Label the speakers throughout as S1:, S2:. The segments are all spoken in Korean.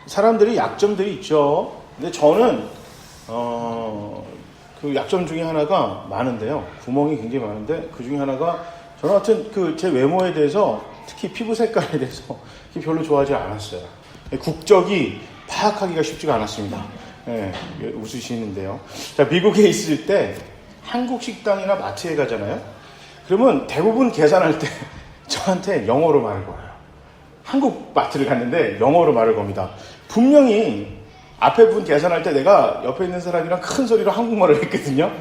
S1: 사람들이 약점들이 있죠. 근데 저는 그 약점 중에 하나가 많은데요. 구멍이 굉장히 많은데 그 중에 하나가 저는 하여튼 그 제 외모에 대해서 특히 피부 색깔에 대해서 별로 좋아하지 않았어요. 국적이 파악하기가 쉽지가 않았습니다. 네, 웃으시는데요. 자, 미국에 있을 때 한국 식당이나 마트에 가잖아요. 그러면 대부분 계산할 때 저한테 영어로 말을 걸어요. 한국 마트를 갔는데 영어로 말을 겁니다. 분명히 앞에 분 계산할 때 내가 옆에 있는 사람이랑 큰 소리로 한국말을 했거든요.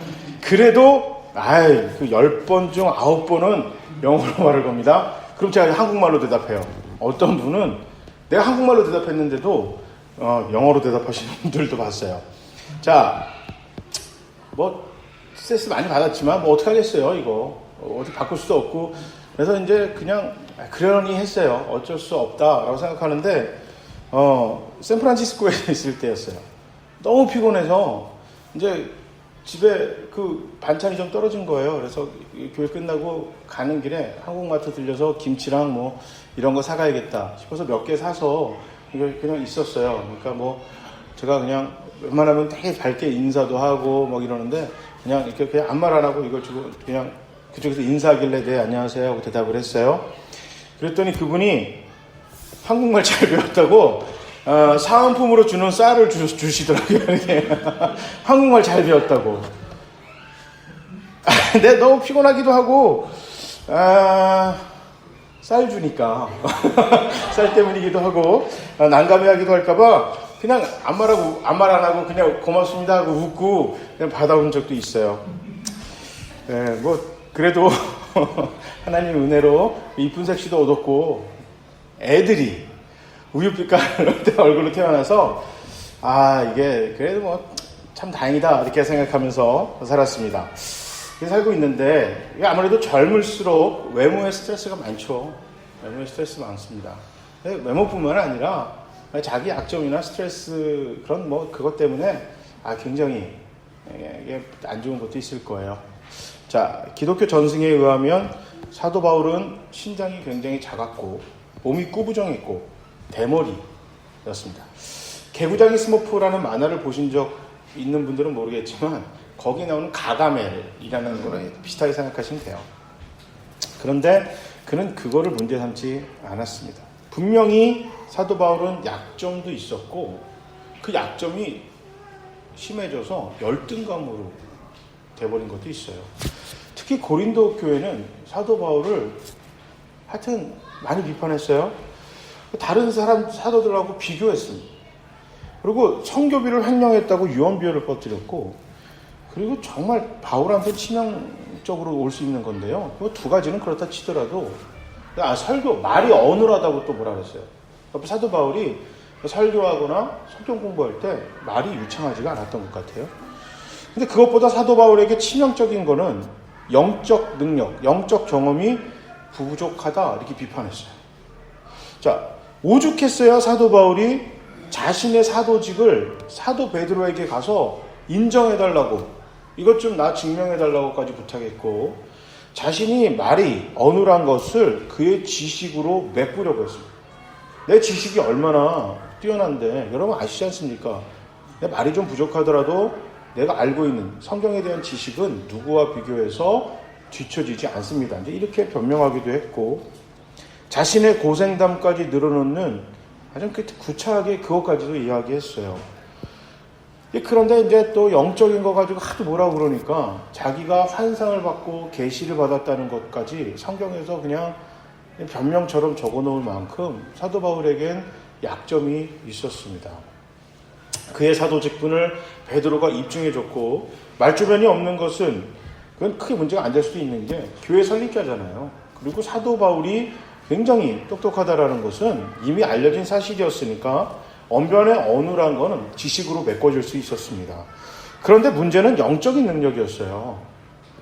S1: 그래도 그 10번 중 9번은 영어로 말을 겁니다. 그럼 제가 한국말로 대답해요. 어떤 분은 내가 한국말로 대답했는데도 영어로 대답하시는 분들도 봤어요. 자, 뭐 스트레스 많이 받았지만 뭐 어떻게 하겠어요. 이거 어떻게 바꿀 수도 없고, 그래서 이제 그냥 그러니 했어요. 어쩔 수 없다라고 생각하는데 샌프란시스코에 있을 때였어요. 너무 피곤해서 이제 집에 그 반찬이 좀 떨어진 거예요. 그래서 교회 끝나고 가는 길에 한국마트 들려서 김치랑 뭐 이런 거 사가야겠다 싶어서 몇 개 사서 이걸 그냥 있었어요. 그러니까 뭐 제가 그냥 웬만하면 되게 밝게 인사도 하고 뭐 이러는데 그냥 이렇게 그냥 아무 말 안 하고 이걸 주고 그냥 그쪽에서 인사하길래 네 안녕하세요 하고 대답을 했어요. 그랬더니 그분이 한국말 잘 배웠다고 사은품으로 주는 쌀을 주시더라고요. 한국말 잘 배웠다고. 근데 너무 피곤하기도 하고 쌀 주니까 쌀 때문이기도 하고 난감해하기도 할까봐 그냥 아무 말 안 하고 그냥 고맙습니다 하고 웃고 그냥 받아온 적도 있어요. 네, 뭐 그래도 하나님 은혜로 이쁜 색시도 얻었고 애들이 우유빛깔 얼굴로 태어나서 이게 그래도 뭐 참 다행이다 이렇게 생각하면서 살았습니다. 살고 있는데 아무래도 젊을수록 외모에 스트레스가 많죠. 외모에 스트레스 많습니다. 외모뿐만 아니라 자기 약점이나 스트레스 그런 뭐 그것 때문에 굉장히 이게 안 좋은 것도 있을 거예요. 자, 기독교 전승에 의하면 사도 바울은 신장이 굉장히 작았고 몸이 꾸부정했고 대머리였습니다. 개구장이 스머프라는 만화를 보신 적 있는 분들은 모르겠지만 거기에 나오는 가가멜이라는 거랑 비슷하게 생각하시면 돼요. 그런데 그는 그거를 문제 삼지 않았습니다. 분명히 사도 바울은 약점도 있었고 그 약점이 심해져서 열등감으로 돼버린 것도 있어요. 특히 고린도 교회는 사도 바울을 하여튼 많이 비판했어요. 다른 사도들하고 비교했습니다. 그리고 성교비를 횡령했다고 유언비어를 퍼뜨렸고, 그리고 정말 바울한테 치명적으로 올 수 있는 건데요. 그 두 가지는 그렇다 치더라도 설교 말이 어눌하다고 또 뭐라 그랬어요. 사도 바울이 설교하거나 성경 공부할 때 말이 유창하지가 않았던 것 같아요. 근데 그것보다 사도 바울에게 치명적인 거는 영적 능력, 영적 경험이 부족하다 이렇게 비판했어요. 자, 오죽했어야 사도 바울이 자신의 사도직을 사도 베드로에게 가서 인정해달라고 이것 좀 나 증명해달라고까지 부탁했고 자신이 말이 어눌한 것을 그의 지식으로 메꾸려고 했습니다. 내 지식이 얼마나 뛰어난데 여러분 아시지 않습니까? 내 말이 좀 부족하더라도 내가 알고 있는 성경에 대한 지식은 누구와 비교해서 뒤처지지 않습니다. 이제 이렇게 변명하기도 했고 자신의 고생담까지 늘어놓는 아주 구차하게 그것까지도 이야기했어요. 그런데 이제 또 영적인 거 가지고 하도 뭐라 그러니까 자기가 환상을 받고 계시를 받았다는 것까지 성경에서 그냥 변명처럼 적어놓을 만큼 사도 바울에겐 약점이 있었습니다. 그의 사도직분을 베드로가 입증해줬고 말주변이 없는 것은 그건 크게 문제가 안 될 수도 있는 게 교회 설립자잖아요. 그리고 사도 바울이 굉장히 똑똑하다라는 것은 이미 알려진 사실이었으니까 언변의 어눌한 거는 지식으로 메꿔줄 수 있었습니다. 그런데 문제는 영적인 능력이었어요.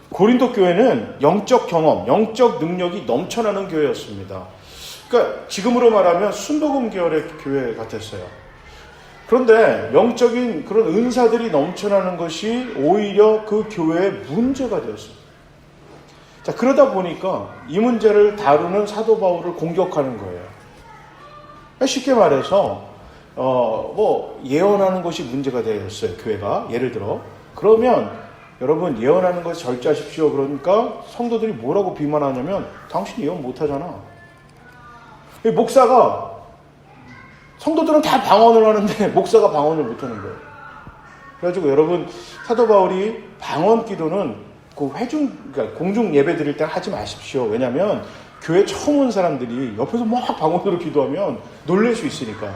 S1: 고린도 교회는 영적 경험, 영적 능력이 넘쳐나는 교회였습니다. 그러니까 지금으로 말하면 순복음 계열의 교회 같았어요. 그런데 영적인 그런 은사들이 넘쳐나는 것이 오히려 그 교회의 문제가 되었습니다. 자, 그러다 보니까 이 문제를 다루는 사도 바울을 공격하는 거예요. 쉽게 말해서 뭐 예언하는 것이 문제가 되었어요. 교회가 예를 들어 그러면 여러분 예언하는 것을 절제하십시오. 그러니까 성도들이 뭐라고 비난하냐면 당신 예언 못하잖아. 목사가 성도들은 다 방언을 하는데 목사가 방언을 못하는 거예요. 그래가지고 여러분 사도 바울이 방언 기도는 그 그러니까 공중 예배 드릴 때 하지 마십시오. 왜냐하면 교회 처음 온 사람들이 옆에서 막 방언으로 기도하면 놀랄 수 있으니까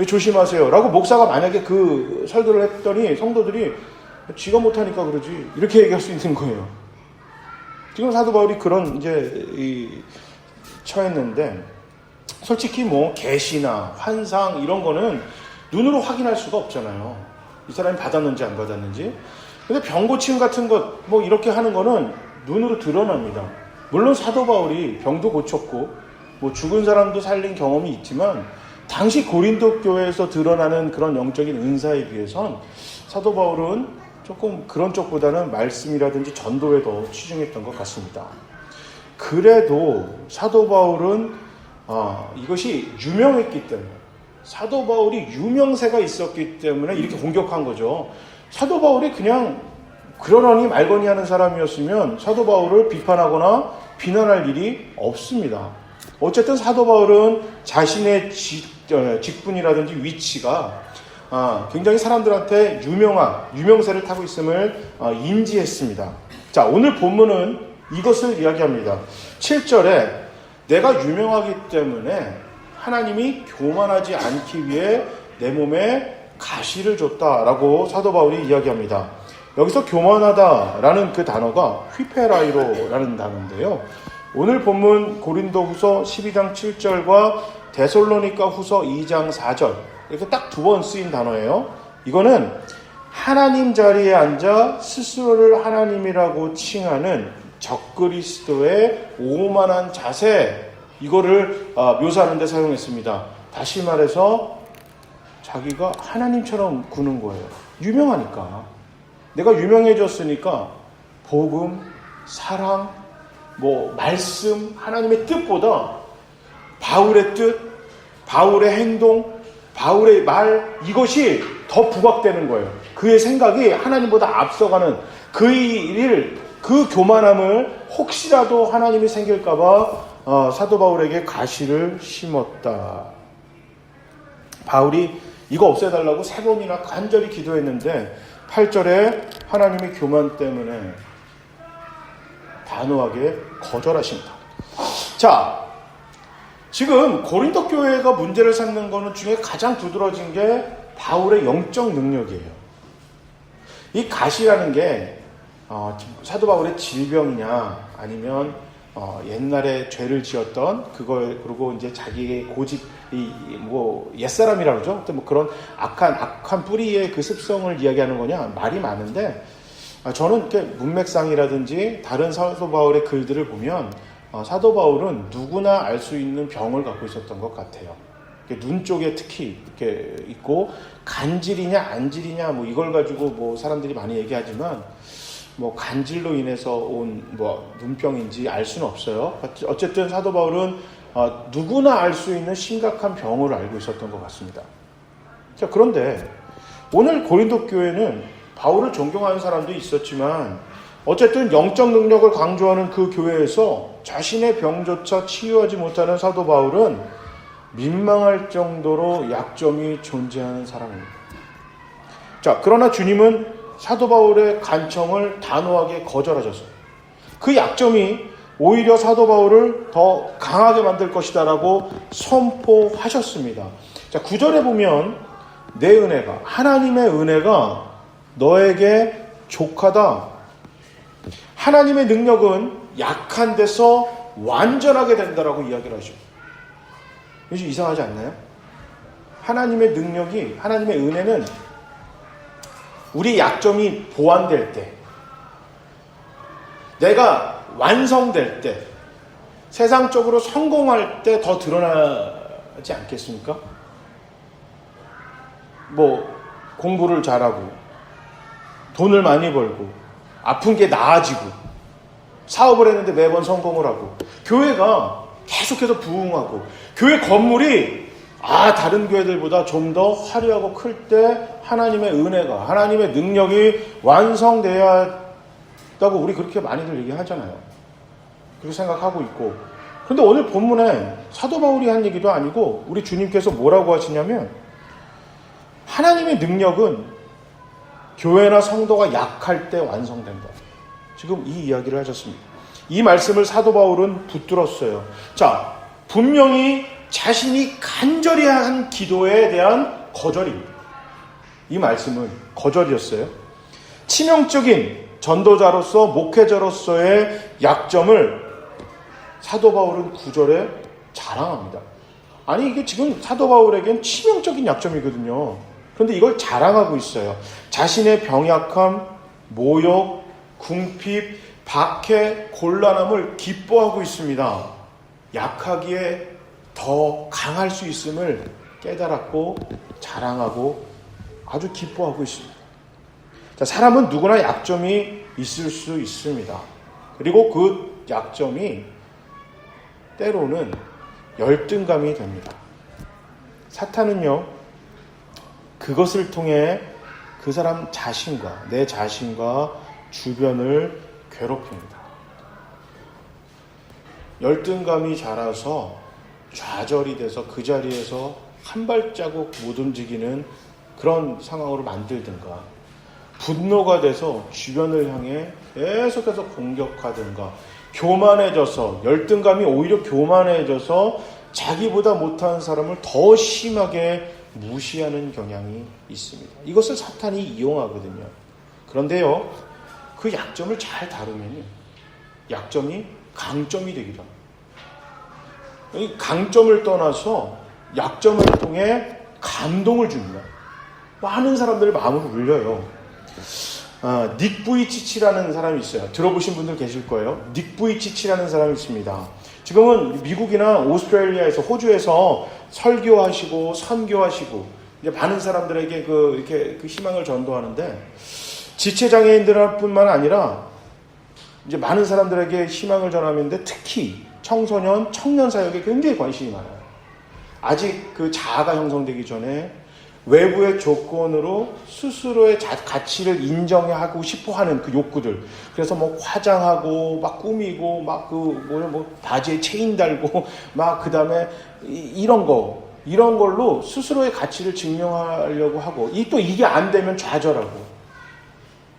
S1: 조심하세요. 라고 목사가 만약에 그 설교를 했더니 성도들이 지가 못하니까 그러지 이렇게 얘기할 수 있는 거예요. 지금 사도 바울이 그런 이제 처했는데 솔직히 뭐 계시나 환상 이런 거는 눈으로 확인할 수가 없잖아요. 이 사람이 받았는지 안 받았는지. 근데 병 고침 같은 것 뭐 이렇게 하는 거는 눈으로 드러납니다. 물론 사도 바울이 병도 고쳤고 뭐 죽은 사람도 살린 경험이 있지만 당시 고린도 교회에서 드러나는 그런 영적인 은사에 비해선 사도 바울은 조금 그런 쪽보다는 말씀이라든지 전도에 더 치중했던 것 같습니다. 그래도 사도 바울은 이것이 유명했기 때문에 사도 바울이 유명세가 있었기 때문에 이렇게 공격한 거죠. 사도 바울이 그냥 그러려니 말거니 하는 사람이었으면 사도 바울을 비판하거나 비난할 일이 없습니다. 어쨌든 사도 바울은 자신의 직분이라든지 위치가 굉장히 사람들한테 유명세를 타고 있음을 인지했습니다. 자, 오늘 본문은 이것을 이야기합니다. 7절에 내가 유명하기 때문에 하나님이 교만하지 않기 위해 내 몸에 가시를 줬다라고 사도 바울이 이야기합니다. 여기서 교만하다라는 그 단어가 휘페라이로라는 단어인데요. 오늘 본문 고린도후서 12장 7절과 데살로니가 후서 2장 4절 이렇게 딱 두 번 쓰인 단어예요. 이거는 하나님 자리에 앉아 스스로를 하나님이라고 칭하는 적그리스도의 오만한 자세, 이거를 묘사하는 데 사용했습니다. 다시 말해서 자기가 하나님처럼 구는 거예요. 유명하니까. 내가 유명해졌으니까 복음, 사랑, 말씀, 하나님의 뜻보다 바울의 뜻, 바울의 행동, 바울의 말, 이것이 더 부각되는 거예요. 그의 생각이 하나님보다 앞서가는 그 교만함을 혹시라도 하나님이 생길까봐 사도 바울에게 가시를 심었다. 바울이 이거 없애달라고 3번이나 간절히 기도했는데 8절에 하나님의 교만 때문에 단호하게 거절하신다. 자, 지금 고린도 교회가 문제를 삼는 거는 중에 가장 두드러진 게 바울의 영적 능력이에요. 이 가시라는 게 사도 바울의 질병이냐 아니면 옛날에 죄를 지었던 그걸 그리고 이제 자기의 고집 옛사람이라고 그러죠. 뭐 그런 악한 뿌리의 그 습성을 이야기하는 거냐 말이 많은데 저는 이렇게 문맥상이라든지 다른 사도 바울의 글들을 보면 사도 바울은 누구나 알 수 있는 병을 갖고 있었던 것 같아요. 눈 쪽에 특히 이렇게 있고 간질이냐 안질이냐 이걸 가지고 사람들이 많이 얘기하지만 간질로 인해서 온 눈병인지 알 수는 없어요. 어쨌든 사도 바울은 누구나 알 수 있는 심각한 병을 알고 있었던 것 같습니다. 자, 그런데 오늘 고린도 교회는 바울을 존경하는 사람도 있었지만 어쨌든 영적 능력을 강조하는 그 교회에서 자신의 병조차 치유하지 못하는 사도 바울은 민망할 정도로 약점이 존재하는 사람입니다. 자, 그러나 주님은 사도 바울의 간청을 단호하게 거절하셨어요. 그 약점이 오히려 사도 바울을 더 강하게 만들 것이다라고 선포하셨습니다. 자, 9절에 보면 내 은혜가, 하나님의 은혜가 너에게 족하다. 하나님의 능력은 약한 데서 완전하게 된다라고 이야기를 하죠. 이게 이상하지 않나요? 하나님의 능력이, 하나님의 은혜는 우리 약점이 보완될 때, 내가 완성될 때, 세상적으로 성공할 때 더 드러나지 않겠습니까? 공부를 잘하고, 돈을 많이 벌고, 아픈 게 나아지고, 사업을 했는데 매번 성공을 하고, 교회가 계속해서 부흥하고, 교회 건물이 다른 교회들보다 좀 더 화려하고 클 때 하나님의 은혜가, 하나님의 능력이 완성돼야 한다고 우리 그렇게 많이들 얘기하잖아요. 그렇게 생각하고 있고. 그런데 오늘 본문에 사도 바울이 한 얘기도 아니고 우리 주님께서 뭐라고 하시냐면, 하나님의 능력은 교회나 성도가 약할 때 완성된다. 지금 이 이야기를 하셨습니다. 이 말씀을 사도 바울은 붙들었어요. 자, 분명히 자신이 간절히 한 기도에 대한 거절입니다. 이 말씀은 거절이었어요. 치명적인 전도자로서, 목회자로서의 약점을 사도 바울은 9절에 자랑합니다. 아니, 이게 지금 사도 바울에겐 치명적인 약점이거든요. 그런데 이걸 자랑하고 있어요. 자신의 병약함, 모욕, 궁핍, 박해, 곤란함을 기뻐하고 있습니다. 약하기에 더 강할 수 있음을 깨달았고 자랑하고 아주 기뻐하고 있습니다. 자, 사람은 누구나 약점이 있을 수 있습니다. 그리고 그 약점이 때로는 열등감이 됩니다. 사탄은요, 그것을 통해 그 사람 자신과, 내 자신과 주변을 괴롭힙니다. 열등감이 자라서 좌절이 돼서 그 자리에서 한 발자국 못 움직이는 그런 상황으로 만들든가, 분노가 돼서 주변을 향해 계속해서 공격하든가, 교만해져서, 열등감이 오히려 교만해져서 자기보다 못한 사람을 더 심하게 무시하는 경향이 있습니다. 이것을 사탄이 이용하거든요. 그런데요, 그 약점을 잘 다루면 약점이 강점이 되기도 합니다. 이 강점을 떠나서 약점을 통해 감동을 줍니다. 많은 사람들의 마음을 울려요. 닉 부이치치라는 사람이 있어요. 들어보신 분들 계실 거예요. 닉 부이치치라는 사람이 있습니다. 지금은 미국이나 오스트레일리아에서, 호주에서 설교하시고 선교하시고 이제 많은 사람들에게 이렇게 희망을 전도하는데, 지체장애인들뿐만 아니라 이제 많은 사람들에게 희망을 전하는데 특히 청소년, 청년 사역에 굉장히 관심이 많아요. 아직 그 자아가 형성되기 전에 외부의 조건으로 스스로의 가치를 인정하고 싶어 하는 그 욕구들. 그래서 뭐 화장하고, 막 꾸미고, 막 바지에 체인 달고, 막 그 다음에 이런 걸로 스스로의 가치를 증명하려고 하고, 또 이게 안 되면 좌절하고,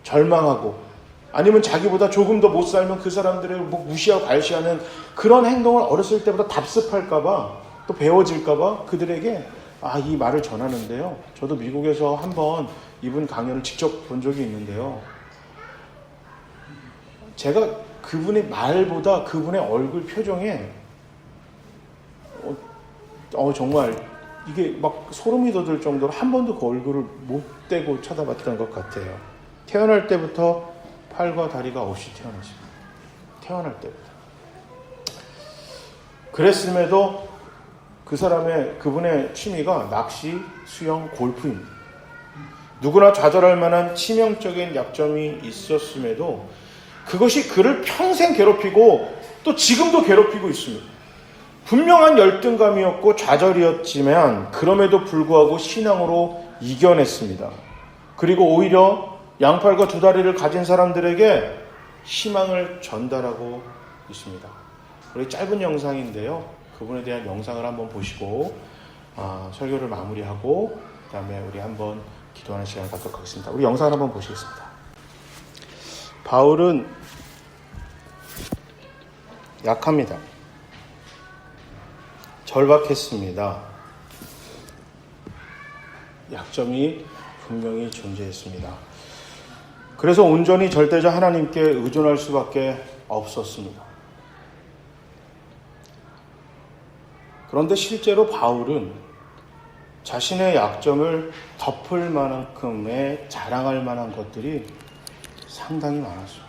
S1: 절망하고, 아니면 자기보다 조금 더 못 살면 그 사람들을 무시하고 발시하는 그런 행동을 어렸을 때부터 답습할까봐, 또 배워질까봐 그들에게 이 말을 전하는데요. 저도 미국에서 한번 이분 강연을 직접 본 적이 있는데요. 제가 그분의 말보다 그분의 얼굴 표정에 정말 이게 막 소름이 돋을 정도로 한 번도 그 얼굴을 못 떼고 쳐다봤던 것 같아요. 태어날 때부터 팔과 다리가 없이 태어났습니다. 태어날 때부터. 그랬음에도 그분의 취미가 낚시, 수영, 골프입니다. 누구나 좌절할 만한 치명적인 약점이 있었음에도 그것이 그를 평생 괴롭히고 또 지금도 괴롭히고 있습니다. 분명한 열등감이었고 좌절이었지만 그럼에도 불구하고 신앙으로 이겨냈습니다. 그리고 오히려 양팔과 두 다리를 가진 사람들에게 희망을 전달하고 있습니다. 우리 짧은 영상인데요. 그분에 대한 영상을 한번 보시고 설교를 마무리하고 그 다음에 우리 한번 기도하는 시간을 갖도록 하겠습니다. 우리 영상을 한번 보시겠습니다. 바울은 약합니다. 절박했습니다. 약점이 분명히 존재했습니다. 그래서 온전히 절대자 하나님께 의존할 수밖에 없었습니다. 그런데 실제로 바울은 자신의 약점을 덮을 만큼의 자랑할 만한 것들이 상당히 많았습니다.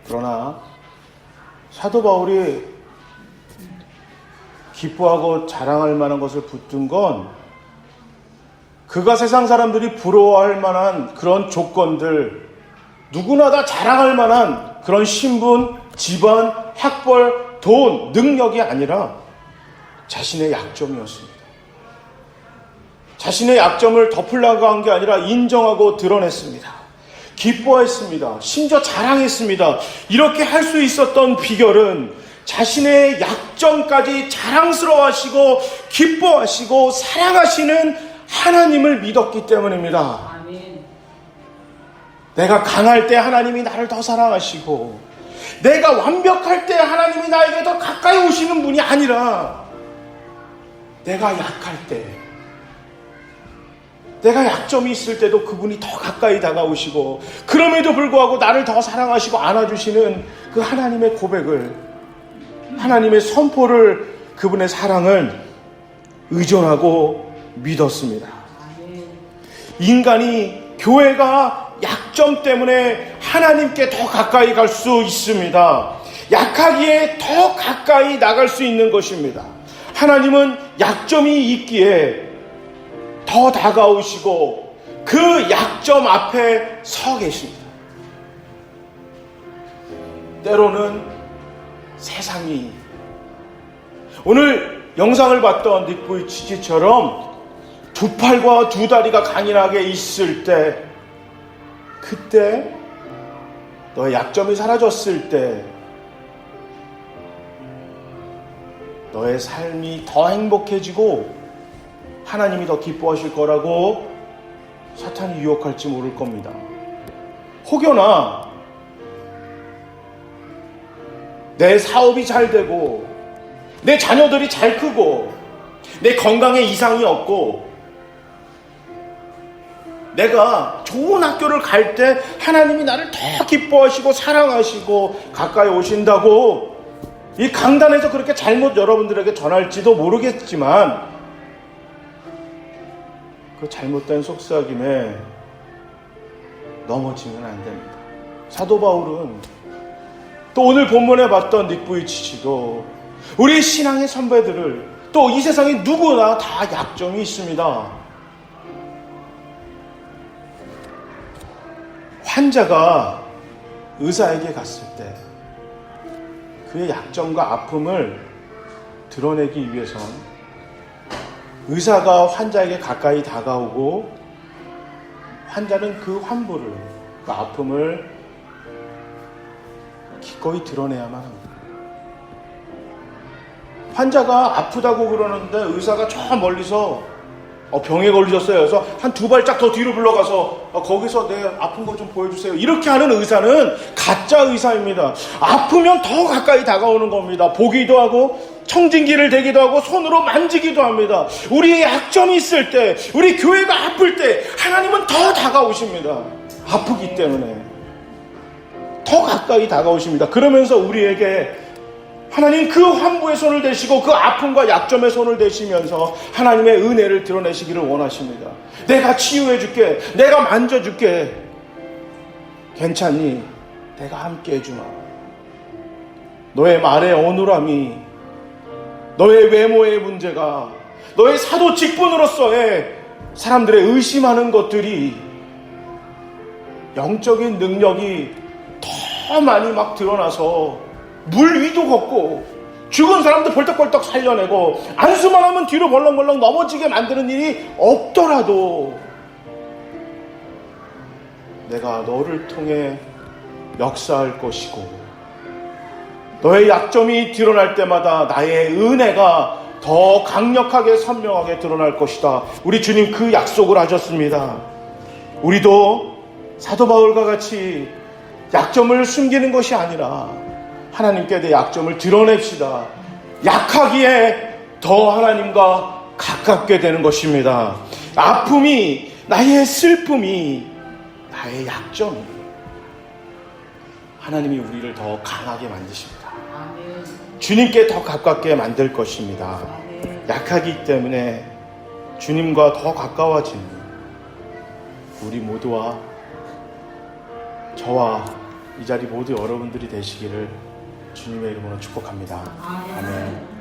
S1: 그러나 사도 바울이 기뻐하고 자랑할 만한 것을 붙든 건 그가 세상 사람들이 부러워할 만한 그런 조건들, 누구나 다 자랑할 만한 그런 신분, 집안, 학벌, 돈, 능력이 아니라 자신의 약점이었습니다. 자신의 약점을 덮으려고 한 게 아니라 인정하고 드러냈습니다. 기뻐했습니다. 심지어 자랑했습니다. 이렇게 할 수 있었던 비결은 자신의 약점까지 자랑스러워하시고 기뻐하시고 사랑하시는 하나님을 믿었기 때문입니다.
S2: 아멘.
S1: 내가 강할 때 하나님이 나를 더 사랑하시고 내가 완벽할 때 하나님이 나에게 더 가까이 오시는 분이 아니라 내가 약할 때, 내가 약점이 있을 때도 그분이 더 가까이 다가오시고 그럼에도 불구하고 나를 더 사랑하시고 안아주시는 그 하나님의 고백을, 하나님의 선포를, 그분의 사랑을 의존하고 믿었습니다. 인간이, 교회가 약점 때문에 하나님께 더 가까이 갈 수 있습니다. 약하기에 더 가까이 나갈 수 있는 것입니다. 하나님은 약점이 있기에 더 다가오시고 그 약점 앞에 서 계십니다. 때로는 세상이, 오늘 영상을 봤던 닉 부이치치처럼 두 팔과 두 다리가 강인하게 있을 때, 그때 너의 약점이 사라졌을 때 너의 삶이 더 행복해지고 하나님이 더 기뻐하실 거라고 사탄이 유혹할지 모를 겁니다. 혹여나 내 사업이 잘 되고 내 자녀들이 잘 크고 내 건강에 이상이 없고 내가 좋은 학교를 갈 때 하나님이 나를 더 기뻐하시고 사랑하시고 가까이 오신다고 이 강단에서 그렇게 잘못 여러분들에게 전할지도 모르겠지만 그 잘못된 속삭임에 넘어지면 안 됩니다. 사도 바울은 또 오늘 본문에 봤던 닉 부이치치도 우리 신앙의 선배들을, 또 이 세상에 누구나 다 약점이 있습니다. 환자가 의사에게 갔을 때 그의 약점과 아픔을 드러내기 위해선 의사가 환자에게 가까이 다가오고 환자는 그 환부를, 그 아픔을 기꺼이 드러내야만 합니다. 환자가 아프다고 그러는데 의사가 저 멀리서 병에 걸리셨어요. 그래서 한 두 발짝 더 뒤로 물러가서 거기서 내 아픈 거 좀 보여주세요. 이렇게 하는 의사는 가짜 의사입니다. 아프면 더 가까이 다가오는 겁니다. 보기도 하고 청진기를 대기도 하고 손으로 만지기도 합니다. 우리의 약점이 있을 때, 우리 교회가 아플 때 하나님은 더 다가오십니다. 아프기 때문에 더 가까이 다가오십니다. 그러면서 우리에게 하나님 그 환부의 손을 대시고 그 아픔과 약점의 손을 대시면서 하나님의 은혜를 드러내시기를 원하십니다. 내가 치유해줄게. 내가 만져줄게. 괜찮니? 내가 함께 해주마. 너의 말의 어눌함이, 너의 외모의 문제가, 너의 사도 직분으로서의 사람들의 의심하는 것들이 영적인 능력이 더 많이 막 드러나서 물 위도 걷고 죽은 사람도 벌떡벌떡 살려내고 안수만 하면 뒤로 벌렁벌렁 넘어지게 만드는 일이 없더라도 내가 너를 통해 역사할 것이고 너의 약점이 드러날 때마다 나의 은혜가 더 강력하게 선명하게 드러날 것이다. 우리 주님 그 약속을 하셨습니다. 우리도 사도 바울과 같이 약점을 숨기는 것이 아니라 하나님께 내 약점을 드러냅시다. 약하기에 더 하나님과 가깝게 되는 것입니다. 아픔이, 나의 슬픔이, 나의 약점이 하나님이 우리를 더 강하게 만드십니다.
S2: 아멘.
S1: 주님께 더 가깝게 만들 것입니다.
S2: 아멘.
S1: 약하기 때문에 주님과 더 가까워지는 우리 모두와 저와 이 자리 모두 여러분들이 되시기를 주님의 이름으로 축복합니다. 아멘.